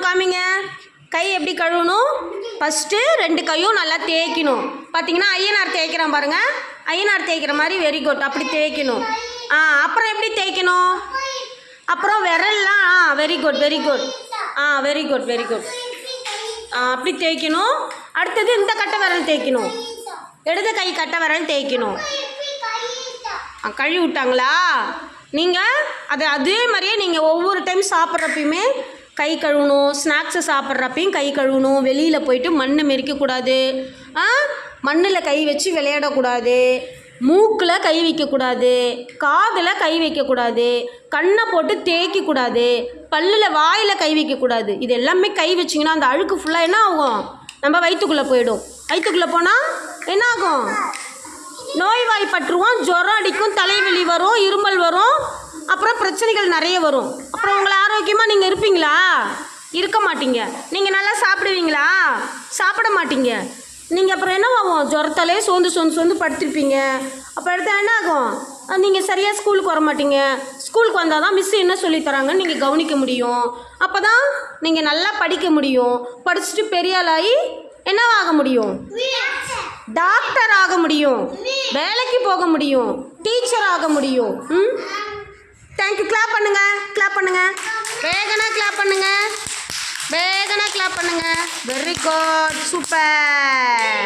காமிங்க. கை எப்படி கழுவணும்? ஃபஸ்ட்டு 2 கையும் நல்லா தேய்க்கணும். பார்த்தீங்கன்னா ஐயனார் தேய்க்கிறான் பாருங்கள். ஐயனார் தேய்க்கிற மாதிரி வெரி குட். அப்படி தேய்க்கணும். அப்புறம் எப்படி தேய்க்கணும்? அப்புறம் விரல்லாம் very good very good. Very good very good. அப்படி தேய்க்கணும். அடுத்தது இந்த கட்டை விரல் தேய்க்கணும். இடது கை கட்டை விரல் தேய்க்கணும். கழுவி விட்டாங்களா? நீங்கள் அதே மாதிரியே நீங்கள் ஒவ்வொரு டைம் சாப்பிட்றப்பையுமே கை கழுவணும். ஸ்நாக்ஸை சாப்பிட்றப்பையும் கை கழுவணும். வெளியில் போயிட்டு மண் மெரிக்கக்கூடாது. மண்ணில் கை வச்சு விளையாடக்கூடாது. மூக்கில் கை வைக்கக்கூடாது. காதில் கை வைக்கக்கூடாது. கண்ணை போட்டு தேய்க்கக்கூடாது. பல்லில் வாயில் கை வைக்கக்கூடாது. இது எல்லாமே கை வச்சிங்கன்னா அந்த அழுக்கு ஃபுல்லாக என்ன ஆகும்? நம்ம வயிற்றுக்குள்ளே போயிடும். வயிற்றுக்குள்ளே போனால் என்ன ஆகும்? நோய்வாய்ப்பட்டுருவோம். ஜுரம் அடிக்கும், தலைவலி வரும், இருமல் வரும், அப்புறம் பிரச்சனைகள் நிறைய வரும். அப்புறம் உங்களை ஆரோக்கியமாக நீங்கள் இருப்பீங்களா? இருக்க மாட்டீங்க. நீங்கள் நல்லா சாப்பிடுவீங்களா? சாப்பிட மாட்டீங்க. நீங்கள் அப்புறம் என்ன ஆகும்? ஜுரத்தாலே சோர்ந்து படுத்திருப்பீங்க. அப்போ எடுத்தால் என்ன ஆகும்? நீங்கள் சரியாக ஸ்கூலுக்கு வர மாட்டீங்க. ஸ்கூலுக்கு வந்தால் தான் மிஸ்ஸு என்ன சொல்லித்தராங்கன்னு நீங்கள் கவனிக்க முடியும். அப்போ தான் நீங்கள் நல்லா படிக்க முடியும். படிச்சுட்டு பெரிய ஆளாகி என்னவாக முடியும்? டாக்டர் ஆக முடியும். வேலைக்கு போக முடியும். டீச்சர் ஆக முடியும். தேங்க்யூ. கிளாப் பண்ணுங்க. கிளாப் பண்ணுங்க. வேகனா கிளாப் பண்ணுங்க. வேகனா கிளாப் பண்ணுங்க. Very good. சூப்பர்.